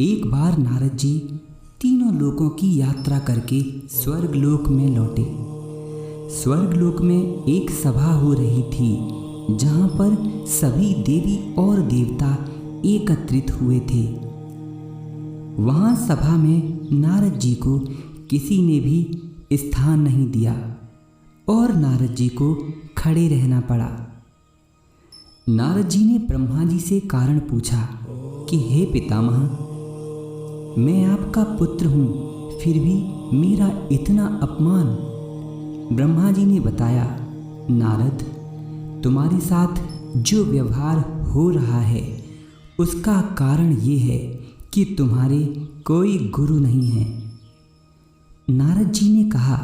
एक बार नारद जी तीनों लोकों की यात्रा करके स्वर्गलोक में लौटे। स्वर्गलोक में एक सभा हो रही थी जहाँ पर सभी देवी और देवता एकत्रित हुए थे। वहाँ सभा में नारद जी को किसी ने भी स्थान नहीं दिया और नारद जी को खड़े रहना पड़ा। नारद जी ने ब्रह्मा जी से कारण पूछा कि हे पितामह, मैं आपका पुत्र हूँ, फिर भी मेरा इतना अपमान। ब्रह्मा जी ने बताया, नारद, तुम्हारे साथ जो व्यवहार हो रहा है उसका कारण ये है कि तुम्हारे कोई गुरु नहीं है। नारद जी ने कहा,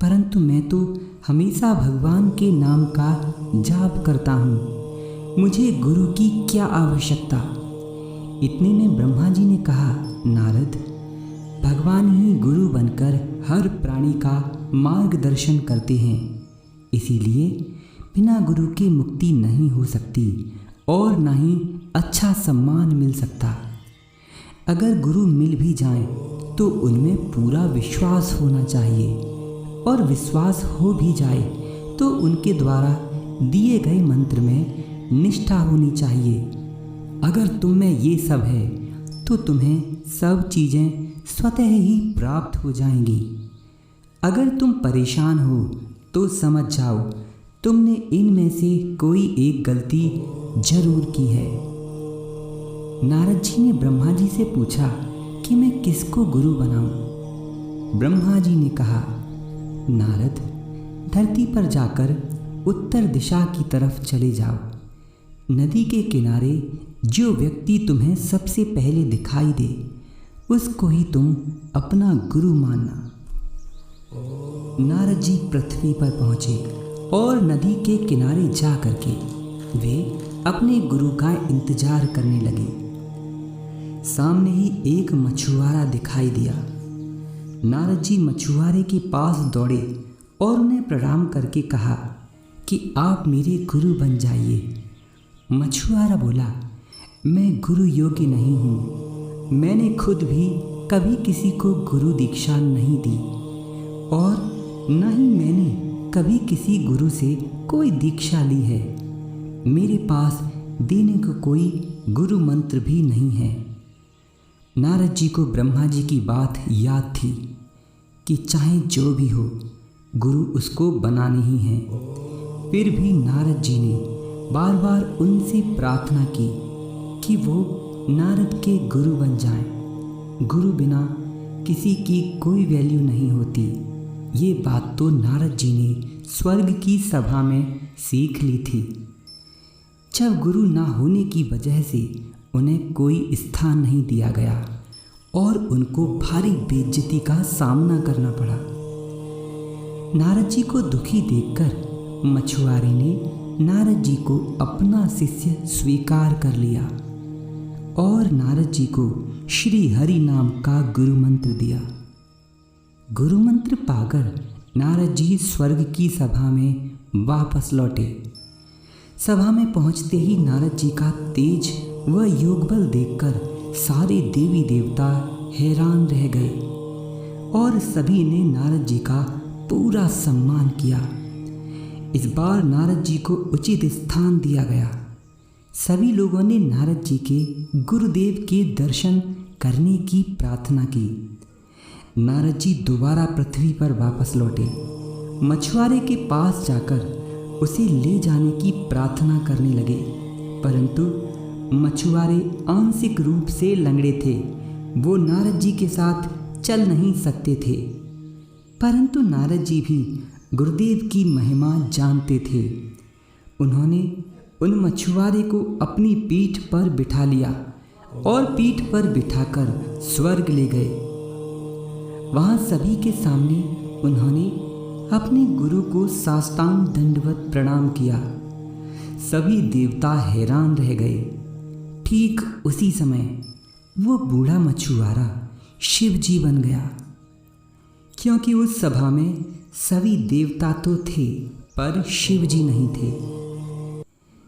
परंतु मैं तो हमेशा भगवान के नाम का जाप करता हूँ, मुझे गुरु की क्या आवश्यकता। इतने में ब्रह्मा जी ने कहा, नारद, भगवान ही गुरु बनकर हर प्राणी का मार्गदर्शन करते हैं, इसीलिए बिना गुरु के मुक्ति नहीं हो सकती और न ही अच्छा सम्मान मिल सकता। अगर गुरु मिल भी जाएं तो उनमें पूरा विश्वास होना चाहिए, और विश्वास हो भी जाए तो उनके द्वारा दिए गए मंत्र में निष्ठा होनी चाहिए। अगर तुम में ये सब है तो तुम्हें सब चीज़ें स्वतः ही प्राप्त हो जाएंगी। अगर तुम परेशान हो तो समझ जाओ तुमने इनमें से कोई एक गलती जरूर की है। नारद जी ने ब्रह्मा जी से पूछा कि मैं किसको गुरु बनाऊं। ब्रह्मा जी ने कहा, नारद, धरती पर जाकर उत्तर दिशा की तरफ चले जाओ। नदी के किनारे जो व्यक्ति तुम्हें सबसे पहले दिखाई दे उसको ही तुम अपना गुरु मानना। नारद जी पृथ्वी पर पहुँचे और नदी के किनारे जा करके वे अपने गुरु का इंतजार करने लगे। सामने ही एक मछुआरा दिखाई दिया। नारद जी मछुआरे के पास दौड़े और उन्हें प्रणाम करके कहा कि आप मेरे गुरु बन जाइए। मछुआरा बोला, मैं गुरु योग्य नहीं हूँ, मैंने खुद भी कभी किसी को गुरु दीक्षा नहीं दी और न ही मैंने कभी किसी गुरु से कोई दीक्षा ली है। मेरे पास देने को कोई गुरु मंत्र भी नहीं है। नारद जी को ब्रह्मा जी की बात याद थी कि चाहे जो भी हो गुरु उसको बनाने ही है। फिर भी नारद जी ने बार बार उनसे प्रार्थना की कि वो नारद के गुरु बन जाएं। गुरु बिना किसी की कोई वैल्यू नहीं होती। ये बात तो नारद जी ने स्वर्ग की सभा में सीख ली थी। जब गुरु ना होने की वजह से उन्हें कोई स्थान नहीं दिया गया और उनको भारी बेइज्जती का सामना करना पड़ा। नारद जी को दुखी देखकर मछुआरे ने नारद जी को अपना शिष्य स्वीकार कर लिया और नारद जी को श्री हरि नाम का गुरु मंत्र दिया। गुरु मंत्र पाकर नारद जी स्वर्ग की सभा में वापस लौटे। सभा में पहुंचते ही नारद जी का तेज व योगबल देखकर सारे देवी देवता हैरान रह गए और सभी ने नारद जी का पूरा सम्मान किया। इस बार नारद जी को उचित स्थान दिया गया। सभी लोगों ने नारद जी के गुरुदेव के दर्शन करने की प्रार्थना की। नारद जी दोबारा पृथ्वी पर वापस लौटे। मछुआरे के पास जाकर उसे ले जाने की प्रार्थना करने लगे, परंतु मछुआरे आंशिक रूप से लंगड़े थे। वो नारद जी के साथ चल नहीं सकते थे, परंतु नारद जी भी गुरुदेव की महिमा जानते थे। उन्होंने उन मछुआरे को अपनी पीठ पर बिठा लिया और पीठ पर बिठाकर स्वर्ग ले गए। वहाँ सभी के सामने उन्होंने अपने गुरु को साष्टांग दंडवत प्रणाम किया। सभी देवता हैरान रह गए। ठीक उसी समय वो बूढ़ा मछुआरा शिव जी बन गया, क्योंकि उस सभा में सभी देवता तो थे पर शिव जी नहीं थे।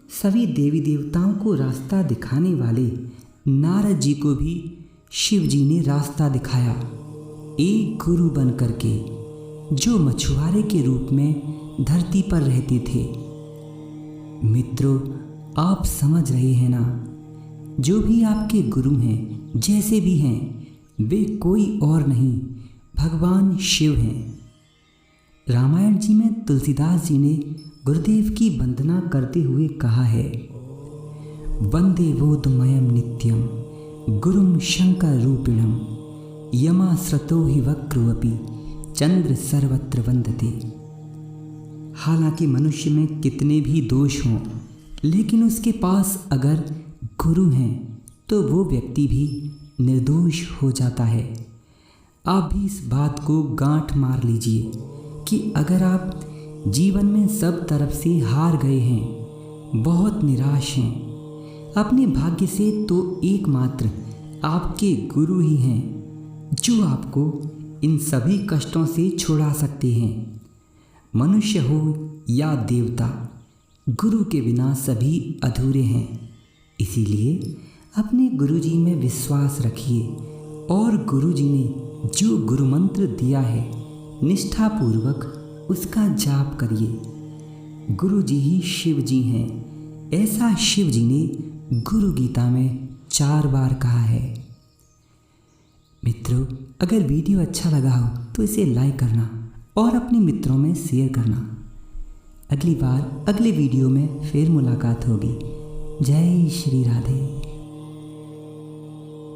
सभी देवी देवताओं को रास्ता दिखाने वाले नारद जी को भी शिव जी ने रास्ता दिखाया, एक गुरु बन करके जो मछुआरे के रूप में धरती पर रहते थे। मित्रों, आप समझ रहे हैं ना, जो भी आपके गुरु हैं, जैसे भी हैं, वे कोई और नहीं, भगवान शिव हैं। रामायण जी में तुलसीदास जी ने गुरुदेव की वंदना करते हुए कहा है, वंदे बोधमयम नित्यम गुरुम शंकर रूपिणम यमाश्रतो हि वक्रवपि चंद्र सर्वत्र वंदते। हालांकि मनुष्य में कितने भी दोष हों, लेकिन उसके पास अगर गुरु हैं तो वो व्यक्ति भी निर्दोष हो जाता है। आप भी इस बात को गांठ मार लीजिए कि अगर आप जीवन में सब तरफ से हार गए हैं, बहुत निराश हैं, अपने भाग्य से, तो एकमात्र आपके गुरु ही हैं जो आपको इन सभी कष्टों से छुड़ा सकते हैं। मनुष्य हो या देवता, गुरु के बिना सभी अधूरे हैं। इसीलिए अपने गुरु जी में विश्वास रखिए और गुरु जी ने जो गुरु मंत्र दिया है, निष्ठापूर्वक उसका जाप करिए। गुरु जी ही शिव जी हैं, ऐसा शिव जी ने गुरु गीता में 4 बार कहा है। मित्रों, अगर वीडियो अच्छा लगा हो तो इसे लाइक करना और अपने मित्रों में शेयर करना। अगली बार अगले वीडियो में फिर मुलाकात होगी। जय श्री राधे।